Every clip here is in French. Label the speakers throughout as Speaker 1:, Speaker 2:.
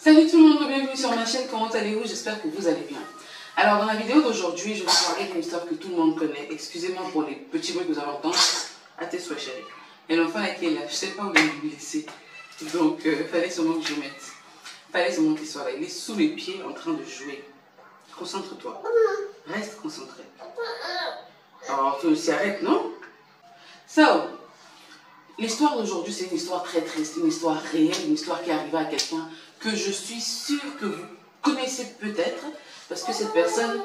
Speaker 1: Salut tout le monde, bienvenue sur ma chaîne, comment allez-vous? J'espère que vous allez bien. Alors dans la vidéo d'aujourd'hui, je vais vous parler d'une histoire que tout le monde connaît. Excusez-moi pour les petits bruits que vous allez entendre. À tes souhaits chérie. Et l'enfant là qui est là, je sais pas où il est blessé. Donc fallait seulement que je mette. Fallait seulement qu'il soit là. Il est sous mes pieds en train de jouer. Concentre-toi. Reste concentré. Alors tu aussi arrête, non? So, l'histoire d'aujourd'hui, c'est une histoire très triste, une histoire réelle, une histoire qui est arrivée à quelqu'un que je suis sûre que vous connaissez peut-être, parce que cette personne,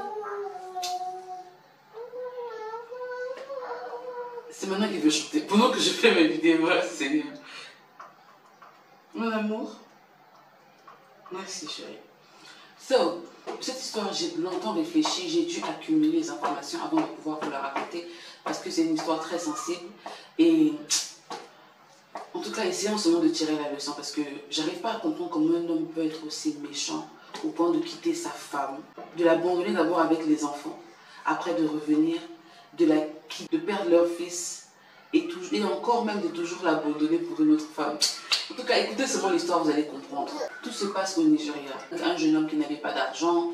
Speaker 1: c'est maintenant qu'il veut chanter, pendant que je fais mes vidéos, Seigneur. Mon amour, merci chérie. So, cette histoire, j'ai longtemps réfléchi, j'ai dû accumuler les informations avant de pouvoir vous la raconter, parce que c'est une histoire très sensible, et en tout cas, essayons seulement de tirer la leçon parce que j'arrive pas à comprendre comment un homme peut être aussi méchant au point de quitter sa femme, de l'abandonner d'abord avec les enfants, après de revenir, de perdre leur fils et encore même de toujours l'abandonner pour une autre femme. En tout cas, écoutez seulement l'histoire, vous allez comprendre. Tout se passe au Nigeria. Un jeune homme qui n'avait pas d'argent,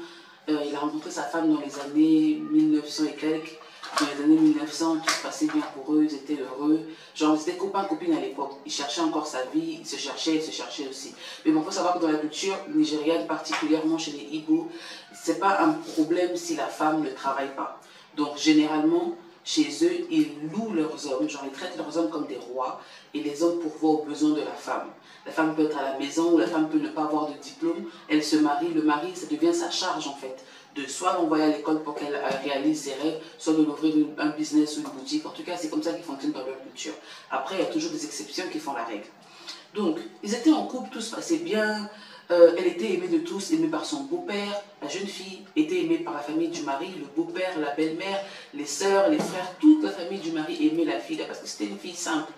Speaker 1: il a rencontré sa femme dans les années 1900 et quelques. Dans les années 1900, tout se passait bien pour eux, ils étaient heureux. Genre, ils étaient copains-copines à l'époque. Ils cherchaient encore sa vie, ils se cherchaient aussi. Mais bon, il faut savoir que dans la culture nigériane, particulièrement chez les Igbo, c'est pas un problème si la femme ne travaille pas. Donc, généralement, chez eux, ils louent leurs hommes, genre ils traitent leurs hommes comme des rois, et les hommes pourvoient aux besoins de la femme. La femme peut être à la maison, ou la femme peut ne pas avoir de diplôme, elle se marie, le mari, ça devient sa charge en fait. De soit l'envoyer à l'école pour qu'elle réalise ses rêves, soit de l'ouvrir un business ou une boutique. En tout cas, c'est comme ça qu'ils fonctionnent dans leur culture. Après, il y a toujours des exceptions qui font la règle. Donc, ils étaient en couple, tout se passait bien. Elle était aimée de tous, aimée par son beau-père. La jeune fille était aimée par la famille du mari, le beau-père, la belle-mère, les sœurs, les frères. Toute la famille du mari aimait la fille parce que c'était une fille simple.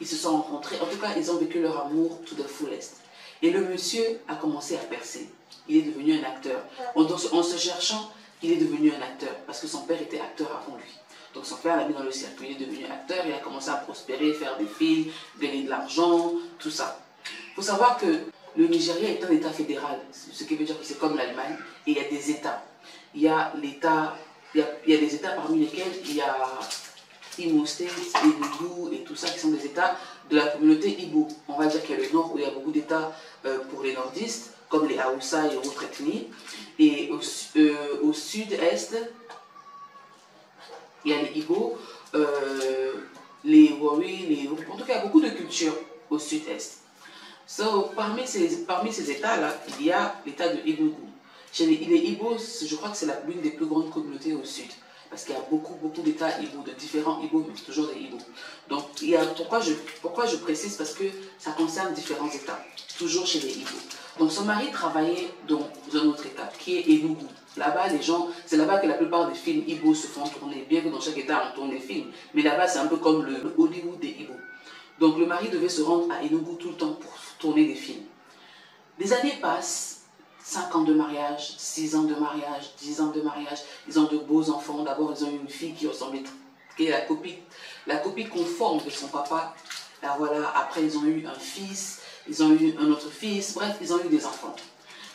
Speaker 1: Ils se sont rencontrés. En tout cas, ils ont vécu leur amour to the fullest. Et le monsieur a commencé à percer. Il est devenu un acteur. En se cherchant, il est devenu un acteur parce que son père était acteur avant lui. Donc son père l'a mis dans le circuit, il est devenu acteur, il a commencé à prospérer, faire des films, gagner de l'argent, tout ça. Il faut savoir que le Nigeria est un état fédéral, ce qui veut dire que c'est comme l'Allemagne, et il y a des états. Il y a l'état, il y a des états parmi lesquels il y a Imo State, Enugu et tout ça qui sont des états de la communauté Igbo. On va dire qu'il y a le nord où il y a beaucoup d'états pour les nordistes, comme les Haoussa et autres ethnies. Et au sud-est, il y a les Igbo, les Wari, en tout cas, il y a beaucoup de cultures au sud-est. So, parmi ces états-là, il y a l'état de Enugu. Chez les Igbo, je crois que c'est l'une des plus grandes communautés au sud. Parce qu'il y a beaucoup d'états Igbo, de différents Igbo, mais toujours des Igbo. Donc, pourquoi je précise? Parce que ça concerne différents états, toujours chez les Igbo. Donc, son mari travaillait dans un autre état, qui est Enugu. Là-bas, c'est là-bas que la plupart des films Igbo se font tourner, bien que dans chaque état, on tourne des films. Mais là-bas, c'est un peu comme le Hollywood des Igbo. Donc, le mari devait se rendre à Enugu tout le temps pour tourner des films. Les années passent. 5 ans de mariage, 6 ans de mariage, 10 ans de mariage. Ils ont de beaux enfants. D'abord, ils ont une fille qui ressemblait, qui est la copie conforme de son papa. Et voilà. Après, ils ont eu un fils, ils ont eu un autre fils. Bref, ils ont eu des enfants.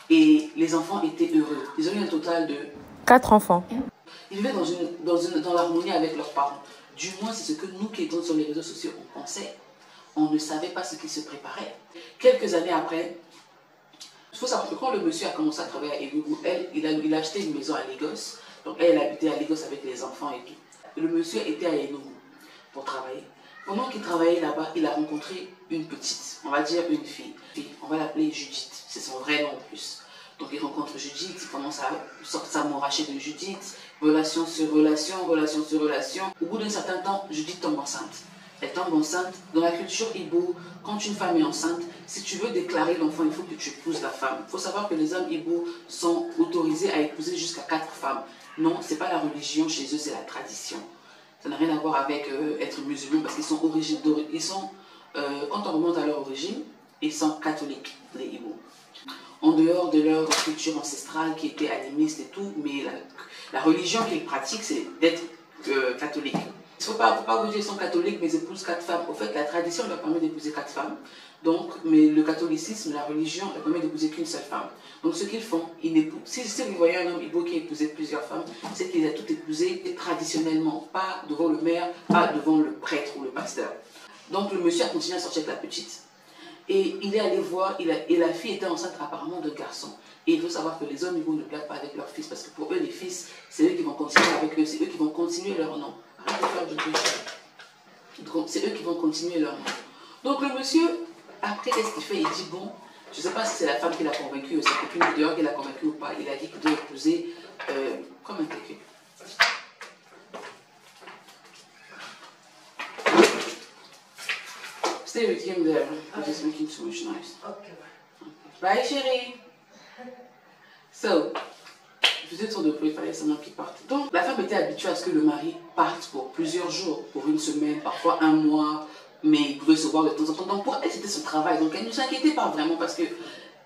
Speaker 1: Et les enfants étaient heureux. Ils ont eu un total de
Speaker 2: 4 enfants.
Speaker 1: Ils vivaient dans l'harmonie avec leurs parents. Du moins, c'est ce que nous qui étions sur les réseaux sociaux, on pensait. On ne savait pas ce qui se préparait. Quelques années après, il faut savoir que quand le monsieur a commencé à travailler à Enugu, il a acheté une maison à Lagos. Donc elle habitait à Lagos avec les enfants et tout. Et le monsieur était à Enugu pour travailler. Pendant qu'il travaillait là-bas, il a rencontré une petite, on va dire une fille. On va l'appeler Judith, c'est son vrai nom en plus. Donc il rencontre Judith, il commence à s'amouracher de Judith. Relation sur relation, relation sur relation. Au bout d'un certain temps, Judith tombe enceinte. Elle tombe enceinte. Dans la culture Igbo, quand une femme est enceinte, si tu veux déclarer l'enfant, il faut que tu épouses la femme. Il faut savoir que les hommes Igbo sont autorisés à épouser jusqu'à 4 femmes. Non, ce n'est pas la religion chez eux, c'est la tradition. Ça n'a rien à voir avec être musulman parce qu'ils sont quand on remonte à leur origine, ils sont catholiques, les Igbo. En dehors de leur culture ancestrale qui était animiste et tout, mais la religion qu'ils pratiquent, c'est d'être catholique. Faut pas vous dire qu'ils sont catholiques, mais ils épousent 4 femmes. Au fait, la tradition leur permet d'épouser 4 femmes. Donc, mais le catholicisme, la religion, leur permet d'épouser qu'une seule femme. Donc, ce qu'ils font, ils n'épousent. Si vous voyez un homme Igbo qui a épousé plusieurs femmes, c'est qu'il les a toutes épousées traditionnellement, pas devant le maire, pas devant le prêtre ou le pasteur. Donc, le monsieur a continué à sortir avec la petite. Et il est allé voir, et la fille était enceinte apparemment d'un garçon. Et il faut savoir que les hommes Igbo ne blaguent pas avec leurs fils, parce que pour eux, les fils, c'est eux qui vont continuer avec eux, c'est eux qui vont continuer leur nom. Arrête de faire du bruit. C'est eux qui vont continuer leur nom. Donc le monsieur, après, qu'est-ce qu'il fait? Il dit, bon, je ne sais pas si c'est la femme qui l'a convaincu, ou sa copine de dehors qui l'a convaincu ou pas. Il a dit qu'il doit épouser, comme un kéké. Stay with him there, because it's making too much noise.
Speaker 2: Okay.
Speaker 1: Bye chérie. So, je faisais tour de bruit, il fallait seulement qu'il parte. Donc, la femme était habituée à ce que le mari parte pour plusieurs jours, pour une semaine, parfois un mois, mais il pouvait se voir de temps en temps. Donc, pour elle, c'était son travail. Donc, elle ne s'inquiétait pas vraiment parce que,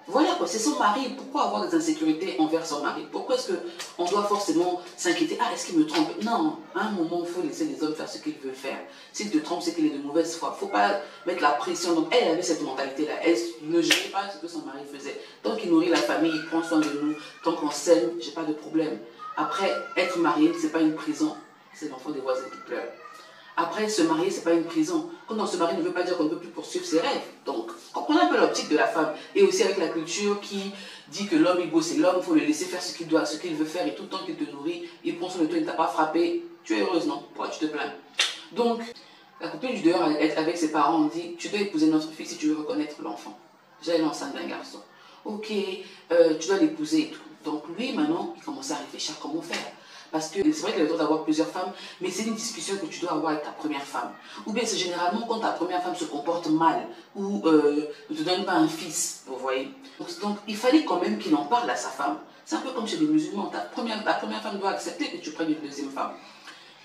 Speaker 1: voilà quoi, c'est son mari. Pourquoi avoir des insécurités envers son mari? Pourquoi est-ce qu'on doit forcément s'inquiéter? Ah, est-ce qu'il me trompe? Non, à un moment, il faut laisser les hommes faire ce qu'ils veulent faire. S'il te trompe, c'est qu'il est de mauvaise foi. Il ne faut pas mettre la pression. Donc, elle avait cette mentalité-là. Elle ne gérait pas ce que son mari faisait. Tant qu'il nourrit la famille, il prend soin de nous. Tant qu'on s'aime, j'ai pas de problème. Après, être marié, c'est pas une prison. C'est l'enfant des voisins qui pleure. Après, se marier, c'est pas une prison. Quand on se marie, ne veut pas dire qu'on ne peut plus poursuivre ses rêves. Donc, comprenez un peu l'optique de la femme. Et aussi avec la culture qui dit que l'homme Igbo, c'est l'homme, il faut le laisser faire ce qu'il doit, ce qu'il veut faire. Et tout le temps qu'il te nourrit, il prend soin de toi, il ne t'a pas frappé. Tu es heureuse, non? Pourquoi tu te plains? Donc, la copine du dehors, avec ses parents, on dit, tu dois épouser notre fille si tu veux reconnaître l'enfant. Déjà, elle est enceinte d'un garçon. Ok, tu dois l'épouser et tout. Donc, lui, maintenant, il commence à réfléchir à comment faire. Parce que c'est vrai qu'il a le droit d'avoir plusieurs femmes, mais c'est une discussion que tu dois avoir avec ta première femme. Ou bien c'est généralement quand ta première femme se comporte mal, ou ne te donne pas un fils, vous voyez. Donc il fallait quand même qu'il en parle à sa femme. C'est un peu comme chez les musulmans, ta première femme doit accepter que tu prennes une deuxième femme.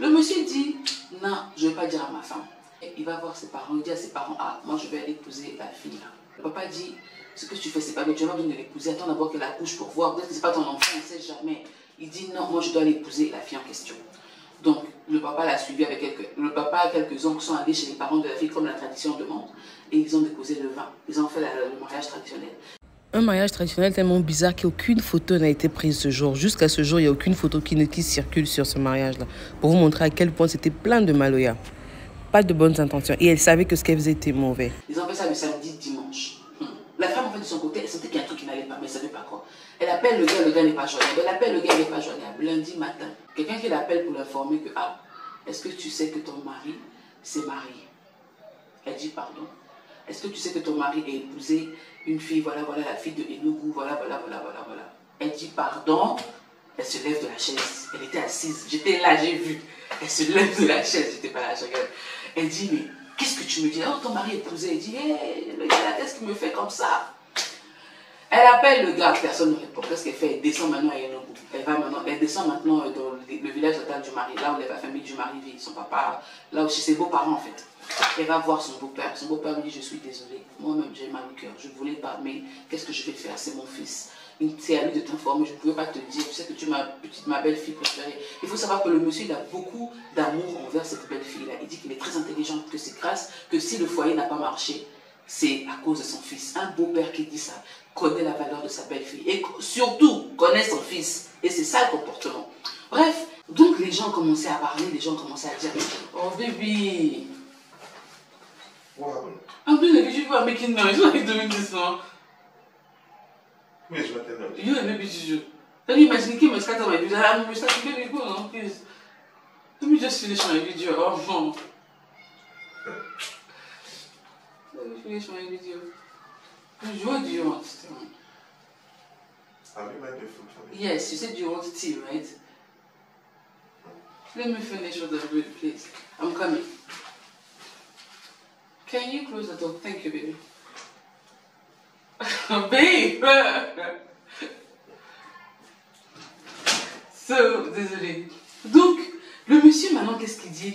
Speaker 1: Le monsieur dit, non, je ne vais pas dire à ma femme. Et il va voir ses parents, il dit à ses parents, ah, moi je vais aller épouser la fille là. Le papa dit, ce que tu fais c'est pas bien, tu vas pas besoin de l'épouser, attends d'abord qu'elle accouche pour voir, peut-être que c'est pas ton enfant, on ne sait jamais. Il dit non, moi je dois aller épouser la fille en question. Donc le papa l'a suivi avec quelques oncles sont allés chez les parents de la fille comme la tradition demande et ils ont déposé le vin. Ils ont fait le mariage traditionnel. Un mariage traditionnel tellement bizarre qu'aucune photo n'a été prise ce jour. Jusqu'à ce jour, il n'y a aucune photo qui circule sur ce mariage-là. Pour vous montrer à quel point c'était plein de maloya. Pas de bonnes intentions. Et elle savait que ce qu'elle faisait était mauvais. Ils ont fait ça le samedi, dimanche. La femme, en fait, de son côté, elle sentait qu'il y a un truc qui n'allait pas, mais elle ne savait pas quoi. Elle appelle le gars n'est pas joignable. Elle appelle le gars n'est pas joignable. Lundi matin, quelqu'un qui l'appelle pour l'informer que, ah, est-ce que tu sais que ton mari s'est marié? Elle dit, pardon. Est-ce que tu sais que ton mari a épousé une fille, voilà, la fille de Enugu, voilà. Elle dit, pardon. Elle se lève de la chaise. Elle était assise. J'étais là, j'ai vu. Elle se lève de la chaise. J'étais pas là, je regarde. Elle dit, mais qu'est-ce que tu me dis? Oh, ton mari épousé. Elle dit, hé, le gars, qu'est-ce qu'il me fait comme ça? Elle appelle le gars, personne ne répond. Qu'est-ce qu'elle fait? Elle descend maintenant à Enugu. Elle descend maintenant dans le village natal du mari, là où la famille du mari vit, son papa, là où chez ses beaux-parents en fait. Elle va voir son beau-père. Son beau-père lui dit, je suis désolée, moi-même j'ai mal au cœur, je ne voulais pas, mais qu'est-ce que je vais faire? C'est mon fils. C'est à lui de t'informer, je ne pouvais pas te dire, tu sais que tu es ma belle-fille préférée. Il faut savoir que le monsieur, il a beaucoup d'amour envers cette belle-fille-là. Il dit qu'il est très intelligent, que c'est grâce que si le foyer n'a pas marché, c'est à cause de son fils. Un beau-père qui dit ça connaît la valeur de sa belle-fille et surtout connaît son fils. Et c'est ça le comportement. Bref, donc les gens commençaient à parler, les gens commençaient à dire, oh baby.
Speaker 2: What happened?
Speaker 1: I'm doing a video, I'm making noise. Why are you doing this now?
Speaker 2: Who is making noise?
Speaker 1: You and baby Juju. Can you imagine? Kim has scatter my video. I'm restarting, baby, go on, please. Let me just finish my video. Oh no. Let me finish my video. What do you want?
Speaker 2: Have you made the food for me?
Speaker 1: Yes, you said you want tea, right? Let me finish what I'm doing, please. I'm coming. Can you close the door? Thank you, baby. Babe! So, désolé. Donc, le monsieur, maintenant, qu'est-ce qu'il dit?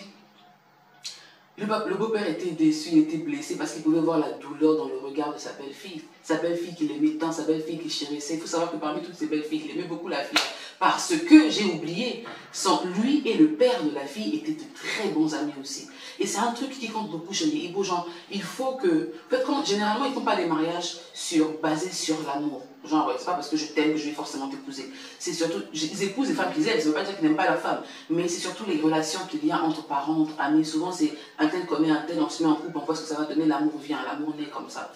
Speaker 1: Le beau-père était déçu, il était blessé parce qu'il pouvait voir la douleur dans le regard de sa belle-fille. Sa belle-fille qu'il aimait tant, sa belle-fille qu'il chérissait. Il faut savoir que parmi toutes ses belles-filles, il aimait beaucoup la fille. Parce que, j'ai oublié, lui et le père de la fille étaient de très bons amis aussi. Et c'est un truc qui compte beaucoup chez les Igbo. Genre, il faut que... En fait, généralement, ils ne font pas des mariages basés sur l'amour. Genre, c'est pas parce que je t'aime que je vais forcément t'épouser. C'est surtout... Ils épousent les femmes qu'ils aiment. Ça ne veut pas dire qu'ils n'aiment pas la femme. Mais c'est surtout les relations qu'il y a entre parents, entre amis. Souvent, c'est un tel connaît un tel, on se met en couple, on voit ce que ça va donner, l'amour vient, l'amour naît comme ça.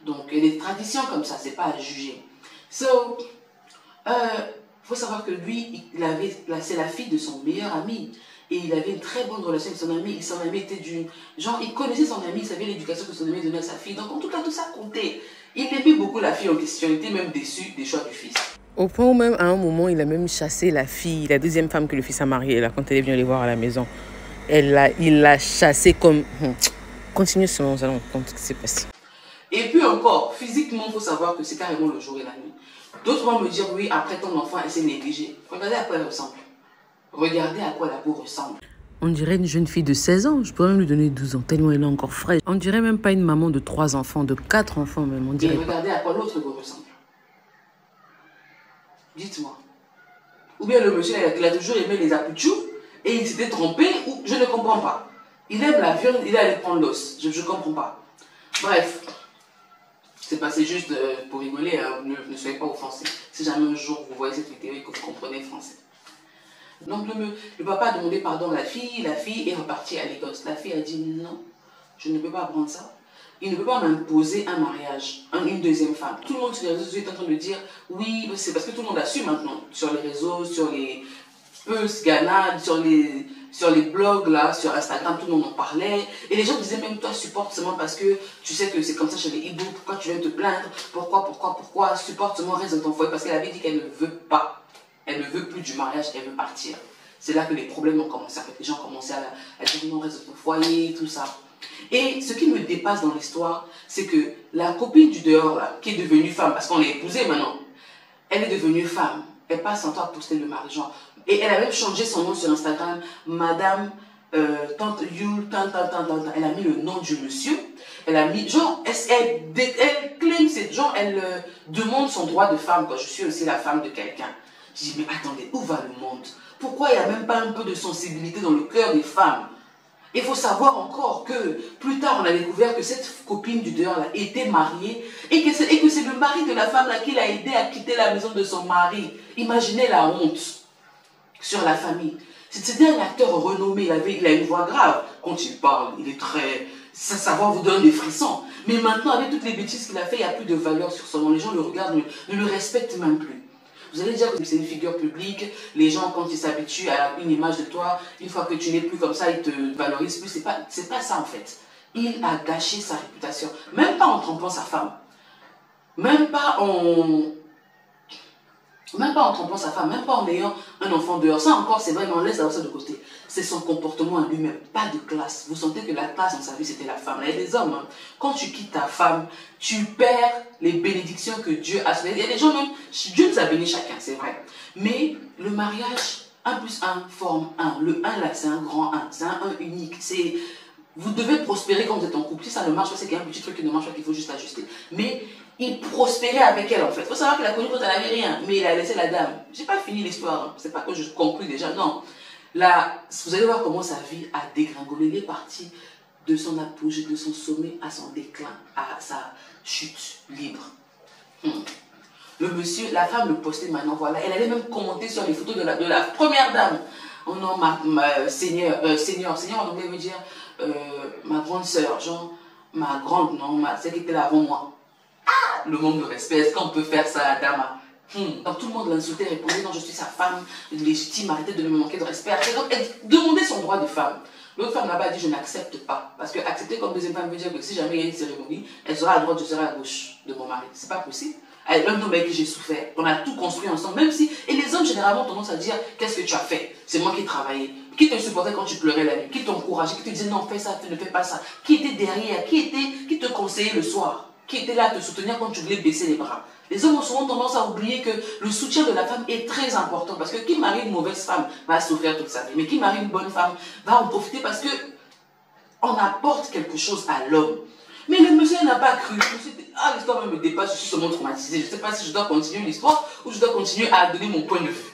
Speaker 1: Donc, il y a des traditions comme ça, c'est pas à juger. So, faut savoir que lui, c'est la fille de son meilleur ami. Et il avait une très bonne relation avec son ami. Son ami était d'une... Genre, il connaissait son ami, il savait l'éducation que son ami donnait à sa fille. Donc, en tout cas, tout ça comptait. Il aimait beaucoup la fille en question. Il était même déçu des choix du fils.
Speaker 3: Au point où même, à un moment, il a même chassé la fille, la deuxième femme que le fils a mariée, là, quand elle est venue les voir à la maison. Il l'a chassée comme... Continue seulement, nous allons comprendre ce qui s'est passé.
Speaker 1: Et puis encore, physiquement, il faut savoir que c'est carrément le jour et la nuit. D'autres vont me dire, oui, après ton enfant, elle s'est négligée. Regardez à quoi elle ressemble. Regardez à quoi la peau ressemble.
Speaker 3: On dirait une jeune fille de 16 ans. Je pourrais même lui donner 12 ans, tellement elle est encore fraîche. On dirait même pas une maman de 3 enfants, de 4 enfants même. On dirait
Speaker 1: et regardez à quoi l'autre vous ressemble. Dites-moi. Ou bien le monsieur, il a toujours aimé les apouchous et il s'était trompé, ou je ne comprends pas. Il aime la viande, il allait prendre l'os. Je ne comprends pas. Bref. C'est passé juste pour rigoler, hein. Ne soyez pas offensés. Si jamais un jour vous voyez cette vidéo et que vous comprenez français. Donc le papa a demandé pardon à la fille est repartie à Lagos. La fille a dit non, je ne peux pas prendre ça. Il ne peut pas m'imposer un mariage, une deuxième femme. Tout le monde sur les réseaux est en train de dire oui, c'est parce que tout le monde a su maintenant. Sur les réseaux, sur les Peus, Ghana, sur les blogs, là, sur Instagram, tout le monde en parlait. Et les gens disaient même toi supporte seulement parce que tu sais que c'est comme ça chez les Igbo, pourquoi tu viens te plaindre, pourquoi, supporte seulement, reste dans ton foyer, parce qu'elle avait dit qu'elle ne veut pas. Elle ne veut plus du mariage, elle veut partir. C'est là que les problèmes ont commencé. En fait, les gens commençaient à dire non, reste dans ton foyer, tout ça. Et ce qui me dépasse dans l'histoire, c'est que la copine du dehors, là, qui est devenue femme, parce qu'on l'a épousée maintenant, elle est devenue femme. Elle passe son temps à poster le mari, genre. Et elle a même changé son nom sur Instagram, Madame Tante Yul, elle a mis le nom du monsieur. Elle a mis, genre, elle claim, genre, elle demande son droit de femme, quoi. Je suis aussi la femme de quelqu'un. Je dis, mais attendez, où va le monde? Pourquoi il n'y a même pas un peu de sensibilité dans le cœur des femmes? Il faut savoir encore que plus tard, on a découvert que cette copine du dehors là était mariée et que c'est le mari de la femme là qui l'a aidé à quitter la maison de son mari. Imaginez la honte sur la famille. C'était un acteur renommé, il a une voix grave. Quand il parle, il est très... Sa voix vous donne des frissons. Mais maintenant, avec toutes les bêtises qu'il a fait, il n'y a plus de valeur sur son nom. Les gens le regardent, ne le respectent même plus. Vous allez dire que c'est une figure publique, les gens quand ils s'habituent à une image de toi, une fois que tu n'es plus comme ça, ils te valorisent plus. C'est pas ça en fait. Il a gâché sa réputation. Même pas en trompant sa femme. Même pas en trompant sa femme, même pas en ayant un enfant dehors. Ça encore, c'est vrai, mais on laisse ça de côté. C'est son comportement à lui-même, pas de classe. Vous sentez que la classe dans sa vie, c'était la femme. Là, il y a des hommes, hein. Quand tu quittes ta femme, tu perds les bénédictions que Dieu a. Il y a des gens même, Dieu nous a bénis chacun, c'est vrai. Mais le mariage, 1 plus 1 forme 1. Le 1 là, c'est un grand 1. C'est un 1 unique. Vous devez prospérer quand vous êtes en couple. Si ça ne marche pas, c'est qu'il y a un petit truc qui ne marche pas qu'il faut juste ajuster. Mais il prospérait avec elle en fait. Il faut savoir qu'il a connu quand elle n'avait rien, mais il a laissé la dame. J'ai pas fini l'histoire, hein. C'est pas que je conclue déjà, non. Là, vous allez voir comment sa vie a dégringolé. Il est parti de son apogée, de son sommet à son déclin, à sa chute libre. Le monsieur, la femme le postait maintenant, voilà. Elle allait même commenter sur les photos de la première dame. Oh non, Seigneur, en anglais veut dire ma grande sœur, genre ma grande, non, celle qui était là avant moi. Le manque de respect, est-ce qu'on peut faire ça à Dama? Donc tout le monde l'insultait, répondait non, je suis sa femme légitime, arrêtez de me manquer de respect. Donc elle demandait son droit de femme. L'autre femme là-bas a dit je n'accepte pas. Parce que accepter comme deuxième femme veut dire que si jamais il y a une cérémonie, elle sera à droite, je serai à gauche de mon mari. C'est pas possible. L'homme avec qui j'ai souffert, on a tout construit ensemble, même si. Et les hommes généralement ont tendance à dire qu'est-ce que tu as fait? C'est moi qui travaillais. Qui te supportait quand tu pleurais la nuit? Qui t'encourageait? Qui te disait non, fais ça, ne fais pas ça? Qui était derrière? Qui te conseillait le soir? Qui était là à te soutenir quand tu voulais baisser les bras? Les hommes ont souvent tendance à oublier que le soutien de la femme est très important. Parce que qui marie une mauvaise femme va souffrir toute sa vie. Mais qui marie une bonne femme va en profiter parce que on apporte quelque chose à l'homme. Mais le monsieur n'a pas cru. Le monsieur dit, ah, l'histoire me dépasse, je suis seulement traumatisée. Je ne sais pas si je dois continuer l'histoire ou je dois continuer à donner mon point de vue.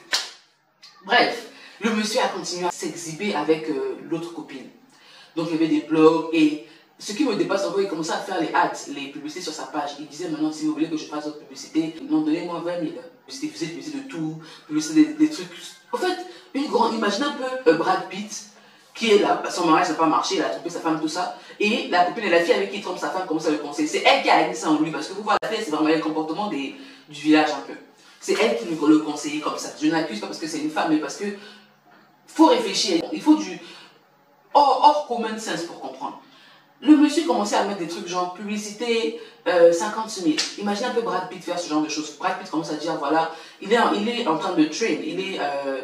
Speaker 1: Bref, le monsieur a continué à s'exhiber avec l'autre copine. Donc il y avait des blogs et ce qui me dépasse encore, il commençait à faire les ads, les publicités sur sa page. Il disait maintenant, si vous voulez que je fasse votre publicité, non, donnez-moi 20 000. Publicité, faisait publicité de tout, publicité des trucs. En fait, imaginez un peu Brad Pitt, qui est là, son mariage n'a pas marché, il a trompé sa femme, tout ça. Et la copine et la fille avec qui il trompe sa femme commencent à le conseiller. C'est elle qui a dit ça en lui, parce que vous voyez, la fille, c'est vraiment le comportement du village un peu. C'est elle qui nous le conseillait comme ça. Je n'accuse pas parce que c'est une femme, mais parce que faut réfléchir. Il faut du hors common sense pour comprendre. Le monsieur commençait à mettre des trucs genre publicité 50 000. Imaginez un peu Brad Pitt faire ce genre de choses. Brad Pitt commence à dire voilà, il est en train de train,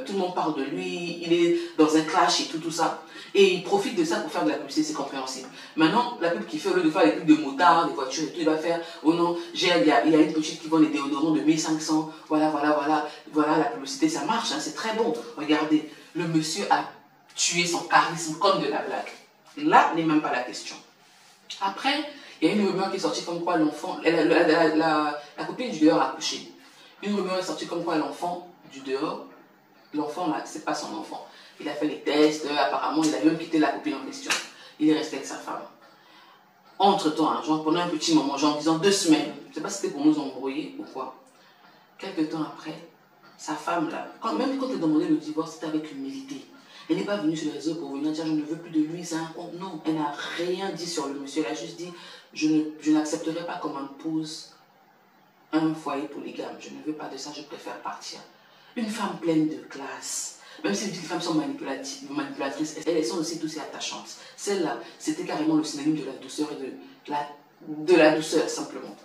Speaker 1: tout le monde parle de lui, il est dans un clash et tout ça. Et il profite de ça pour faire de la publicité, c'est compréhensible. Maintenant, la pub qu'il fait, au lieu de faire les pubs de motards, des voitures et tout, il va faire oh non, il y a une petite qui vend des déodorants de 1500, voilà la publicité, ça marche, hein, c'est très bon. Regardez, le monsieur a tué son charisme comme de la blague. Là n'est même pas la question. Après, il y a une rumeur qui est sortie comme quoi l'enfant, la copine du dehors a accouché. Une rumeur est sortie comme quoi l'enfant du dehors, l'enfant là, c'est pas son enfant. Il a fait les tests, apparemment il a même quitté la copine en question. Il est resté avec sa femme. Entre-temps, hein, genre pendant un petit moment, genre disant 2 semaines, je ne sais pas si c'était pour nous embrouiller ou quoi. Quelques temps après, sa femme là, même quand elle demandait le divorce, c'était avec humilité. Elle n'est pas venue sur les réseaux pour venir dire je ne veux plus de lui, c'est un compte. Non, elle n'a rien dit sur le monsieur. Elle a juste dit je n'accepterai pas comme épouse un foyer polygame. Je ne veux pas de ça, je préfère partir. Une femme pleine de classe. Même si les femmes sont manipulatrices, elles sont aussi douces et attachantes. Celle-là, c'était carrément le synonyme de la douceur et de la douceur simplement.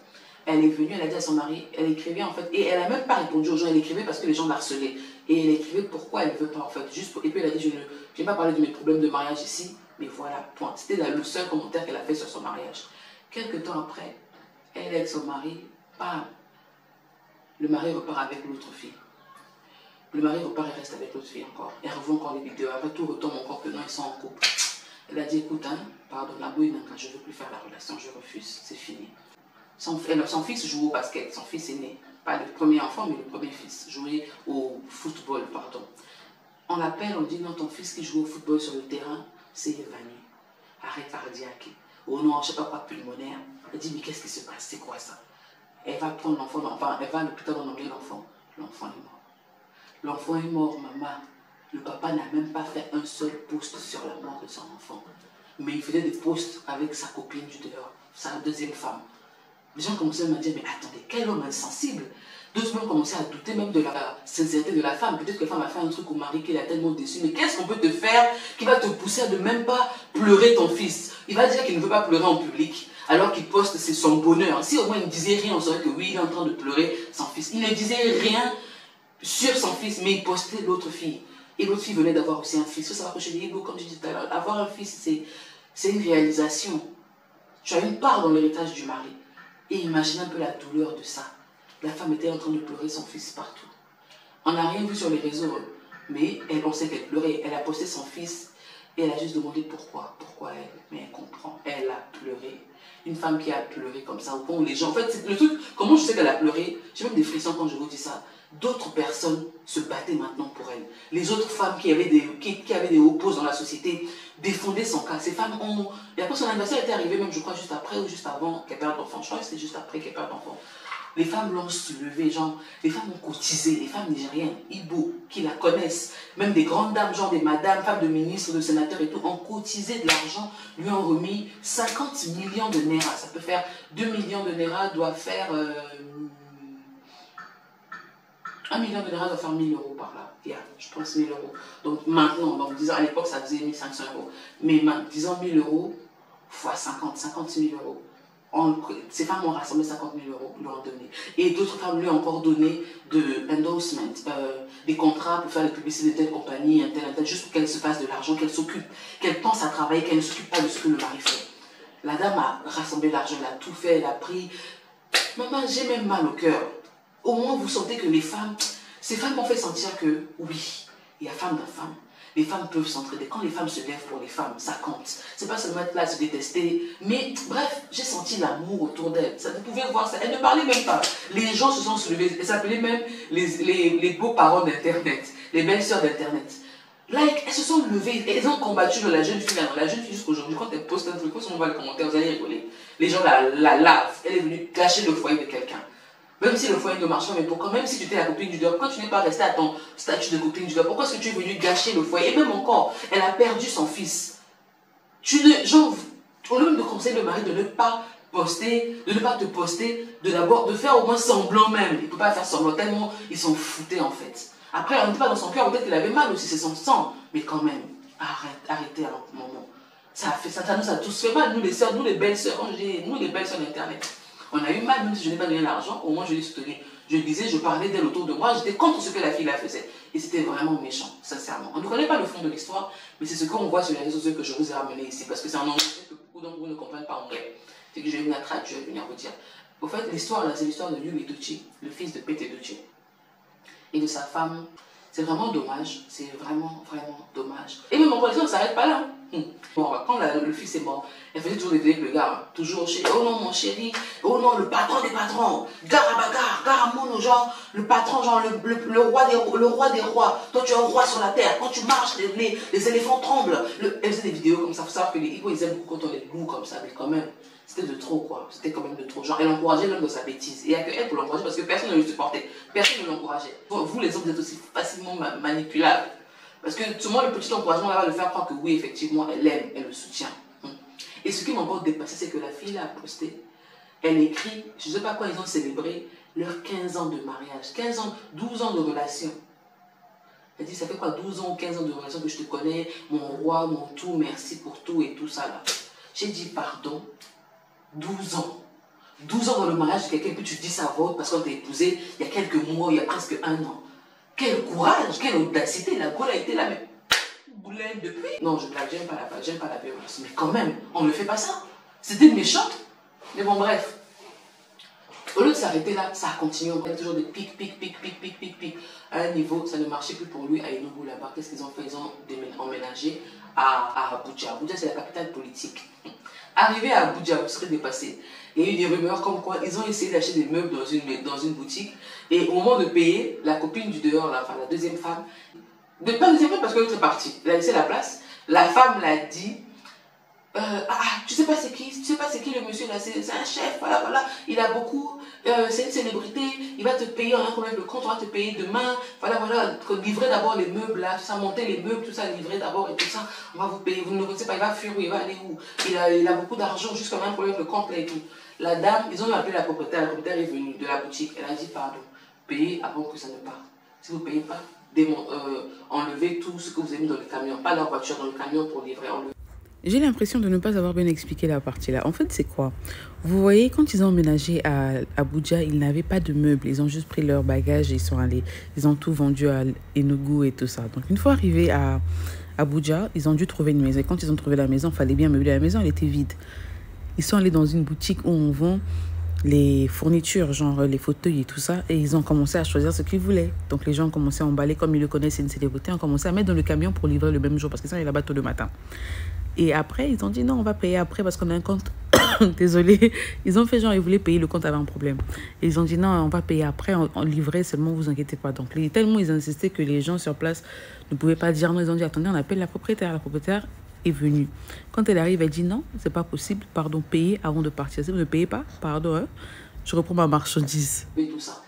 Speaker 1: Elle est venue, elle a dit à son mari, elle écrivait en fait, et elle n'a même pas répondu aux gens, elle écrivait parce que les gens l'harcelaient. Et elle écrivait pourquoi elle ne veut pas en fait, et puis elle a dit, je n'ai pas parlé de mes problèmes de mariage ici, mais voilà, point. C'était le seul commentaire qu'elle a fait sur son mariage. Quelques temps après, elle avec son mari, bam, le mari repart avec l'autre fille. Le mari repart et reste avec l'autre fille encore. Elle revoit encore les vidéos, après tout retombe encore que non, ils sont en couple. Elle a dit, écoute, hein, pardon, la bouille, je ne veux plus faire la relation, je refuse, c'est fini. Son fils jouait au basket, son fils aîné. Pas le premier enfant, mais le premier fils. Jouait au football, pardon. On l'appelle, on dit, non, ton fils qui joue au football sur le terrain, c'est évanoui. Arrêt cardiaque. Oh non, je ne sais pas quoi, pulmonaire. Elle dit, mais qu'est-ce qui se passe? C'est quoi ça? Elle va prendre l'enfant, elle va à l'hôpital emmener l'enfant. L'enfant est mort. L'enfant est mort, maman. Le papa n'a même pas fait un seul post sur la mort de son enfant. Mais il faisait des posts avec sa copine du dehors, sa deuxième femme. Les gens commençaient à me dire, mais attendez, quel homme insensible. D'autres même commençaient à douter même de la sincérité de la femme. Peut-être que la femme a fait un truc au mari qui l'a tellement déçu. Mais qu'est-ce qu'on peut te faire qui va te pousser à ne même pas pleurer ton fils? Il va dire qu'il ne veut pas pleurer en public, alors qu'il poste, c'est son bonheur. Si au moins il ne disait rien, on saurait que oui, il est en train de pleurer son fils. Il ne disait rien sur son fils, mais il postait l'autre fille. Et l'autre fille venait d'avoir aussi un fils. Il faut savoir que chez les Igbo, comme je disais tout à l'heure, avoir un fils, c'est une réalisation. Tu as une part dans l'héritage du mari. Et imaginez un peu la douleur de ça. La femme était en train de pleurer son fils partout. On n'a rien vu sur les réseaux, mais on sait qu'elle pleurait. Elle a posté son fils et elle a juste demandé pourquoi. Pourquoi elle? Mais elle comprend. Elle a pleuré. Une femme qui a pleuré comme ça, au point où les gens... En fait, le truc, comment je sais qu'elle a pleuré? J'ai même des frissons quand je vous dis ça. D'autres personnes se battaient maintenant pour elle. Les autres femmes qui avaient des opposes dans la société défendaient son cas. Ces femmes ont... Et après son anniversaire était arrivé même, je crois, juste après ou juste avant qu'elle perde l'enfant. Je crois que c'était juste après qu'elle perde l'enfant. Les femmes l'ont soulevé, genre, les femmes ont cotisé, les femmes nigériennes, Igbo, qui la connaissent, même des grandes dames, genre des madames, femmes de ministres, de sénateurs et tout, ont cotisé de l'argent, lui ont remis 50 millions de Naira. Ça peut faire 2 millions de Naira, doit faire... 1 million de Naira doit faire 1000 euros par là. Yeah, je pense 1000 euros. Donc maintenant, donc disons à l'époque ça faisait 1500 euros. Mais disons 1000 euros fois 50 000 euros. Ces femmes ont rassemblé 50 000 euros, lui ont donné. Et d'autres femmes lui ont encore donné de endorsement, des contrats pour faire les publicités de telle compagnie, un tel, juste pour qu'elle se fasse de l'argent, qu'elle s'occupe, qu'elle pense à travailler, qu'elle ne s'occupe pas de ce que le mari fait. La dame a rassemblé l'argent, elle a tout fait, elle a pris. Maman, j'ai même mal au cœur. Au moins, vous sentez que les femmes, ces femmes m'ont fait sentir que, oui, il y a femme dans femme. les femmes peuvent s'entraider. Quand les femmes se lèvent pour les femmes, ça compte. C'est pas seulement être là à se détester. Mais bref, j'ai senti l'amour autour d'elle. Vous pouvez voir ça. Elle ne parlait même pas. Les gens se sont soulevés. Elle s'appelait même les beaux-parents d'Internet. Les belles-sœurs d'Internet. Like, elles se sont levées. Elles ont combattu la jeune fille. La jeune fille jusqu'aujourd'hui, quand elle poste un truc, quand on va le commentaire, vous allez rigoler. Les gens la lavent. Elle est venue gâcher le foyer de quelqu'un. Même si le foyer ne marche pas, mais pourquoi? Même si tu étais la copine du doigt, pourquoi tu n'es pas resté à ton statut de copine du doigt? Pourquoi est-ce que tu es venu gâcher le foyer? Et même encore, elle a perdu son fils. Genre, on lui même conseille le mari de ne pas poster, de ne pas te poster, de faire au moins semblant même. Il ne peut pas faire semblant, tellement ils sont foutés en fait. Après, on n'était pas dans son cœur, peut-être qu'il avait mal aussi, c'est son sang. Mais quand même, arrêtez à un moment. Ça nous a tous fait mal, nous les sœurs, nous les belles sœurs, nous les belles sœurs d'Internet. On a eu mal, même si je n'ai pas donné l'argent, au moins je l'ai soutenu. Je disais, je parlais d'elle autour de moi, j'étais contre ce que la fille la faisait. Et c'était vraiment méchant, sincèrement. On ne connaît pas le fond de l'histoire, mais c'est ce qu'on voit sur les réseaux sociaux que je vous ai ramené ici, parce que c'est en anglais que beaucoup d'entre vous ne comprennent pas anglais. C'est que je vais venir traduire, je vais venir vous dire. Au fait, l'histoire là, c'est l'histoire de Yul Edochie, le fils de Pete Edochie, et de sa femme. C'est vraiment dommage, c'est vraiment, vraiment dommage. Et même en politique, on ne s'arrête pas là. Bon, quand le fils est mort, elle faisait toujours des vidéos avec le gars, toujours chez, oh non mon chéri, oh non le patron des patrons, gare à bagarre, gare à mono, genre le patron, genre le roi des rois, toi tu es un roi sur la terre, quand tu marches, les éléphants tremblent. Elle faisait des vidéos comme ça, il faut savoir que les Igbo ils aiment beaucoup quand on les loue comme ça, mais quand même, c'était de trop quoi, c'était quand même de trop. Genre elle encourageait l'homme dans sa bêtise, et il n'y a que elle pour l'encourager parce que personne ne le supportait, personne ne l'encourageait. Vous les hommes vous êtes aussi facilement manipulables. Parce que souvent le petit encouragement va le faire croire que oui, effectivement, elle l'aime, elle le soutient. Et ce qui m'a encore dépassé, c'est que la fille a posté, elle écrit, je ne sais pas quoi, ils ont célébré leurs 15 ans de mariage, 15 ans, 12 ans de relation. Elle dit, ça fait quoi, 12 ans ou 15 ans de relation que je te connais, mon roi, mon tout, merci pour tout et tout ça là. J'ai dit, pardon, 12 ans. 12 ans dans le mariage de quelqu'un que tu dis ça vaut parce qu'on t'a épousé il y a quelques mois, il y a presque un an. Quel courage, quelle audacité, la Gaule a été là, mais boulaine depuis. Non, je blague, j'aime pas la violence, mais quand même, on ne fait pas ça. C'était méchant. Mais bon, bref. Au lieu de s'arrêter là, ça a continué. On a toujours des pics. À un niveau, ça ne marchait plus pour lui à Enugu là-bas. Qu'est-ce qu'ils ont fait? Ils ont emménagé à Abuja. Abuja, c'est la capitale politique. Arrivé à Abuja, vous serez dépassé. Il y a eu des rumeurs comme quoi ils ont essayé d'acheter des meubles dans une boutique. Et au moment de payer, la copine du dehors, la deuxième femme, pas la deuxième femme parce qu'elle est partie, elle a laissé la place. La femme l'a dit, tu sais pas c'est qui le monsieur là, c'est un chef, voilà, il a beaucoup, c'est une célébrité, il va te payer, on a quand même le compte, on va te payer demain, voilà, livrer d'abord les meubles là, tout ça, monter les meubles, tout ça, livrer d'abord et tout ça, on va vous payer, vous ne connaissez pas, il va fuir où, il va aller où, il a beaucoup d'argent, juste quand même pour le compte là et tout. La dame, ils ont appelé la propriétaire est venue de la boutique, elle a dit pardon, payez avant que ça ne parte. Si vous ne payez pas, enlevez tout ce que vous avez mis dans le camion, pas la voiture, dans le camion pour livrer, enlevez.
Speaker 3: J'ai l'impression de ne pas avoir bien expliqué la partie là. En fait, c'est quoi? Vous voyez, quand ils ont emménagé à Abuja, ils n'avaient pas de meubles. Ils ont juste pris leurs bagages et ils sont allés. Ils ont tout vendu à Enugu et tout ça. Donc, une fois arrivés à Abuja, ils ont dû trouver une maison. Et quand ils ont trouvé la maison, il fallait bien meubler la maison. Elle était vide. Ils sont allés dans une boutique où on vend les fournitures, genre les fauteuils et tout ça. Et ils ont commencé à choisir ce qu'ils voulaient. Donc, les gens ont commencé à emballer. Comme ils le connaissent, c'est une célébrité. Ils ont commencé à mettre dans le camion pour livrer le même jour. Parce qu'ils sont allés là-bas tôt le matin. Et après, ils ont dit non, on va payer après parce qu'on a un compte. Désolé. Ils ont fait genre, ils voulaient payer, le compte avait un problème. Et ils ont dit non, on va payer après, on livrait seulement, vous inquiétez pas. Donc, tellement ils insistaient que les gens sur place ne pouvaient pas dire non. Ils ont dit attendez, on appelle la propriétaire. La propriétaire est venue. Quand elle arrive, elle dit non, c'est pas possible, pardon, payez avant de partir. Si vous ne payez pas, pardon, hein, je reprends ma marchandise.
Speaker 1: Et tout ça,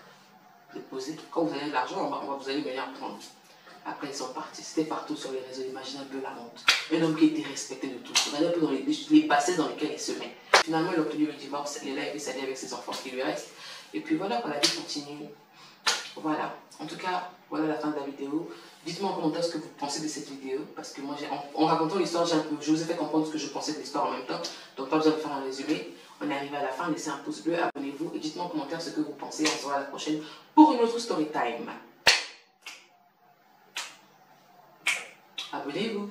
Speaker 1: déposez. Quand vous avez de l'argent, vous allez venir prendre. Après, ils sont partis. C'était partout sur les réseaux. Imaginez un peu la honte. Un homme qui était respecté de tous. Regardez un peu dans les passés dans lesquels il se met. Finalement, il a obtenu le divorce. Il est là, il s'est avec ses enfants qui lui restent. Et puis voilà, la vie continue. Voilà. En tout cas, voilà la fin de la vidéo. Dites-moi en commentaire ce que vous pensez de cette vidéo. Parce que moi, en racontant l'histoire, je vous ai fait comprendre ce que je pensais de l'histoire en même temps. Donc, pas besoin de faire un résumé. On est arrivé à la fin. Laissez un pouce bleu, abonnez-vous. Et dites-moi en commentaire ce que vous pensez. On se voit à la prochaine pour une autre story time. Abonnez-vous.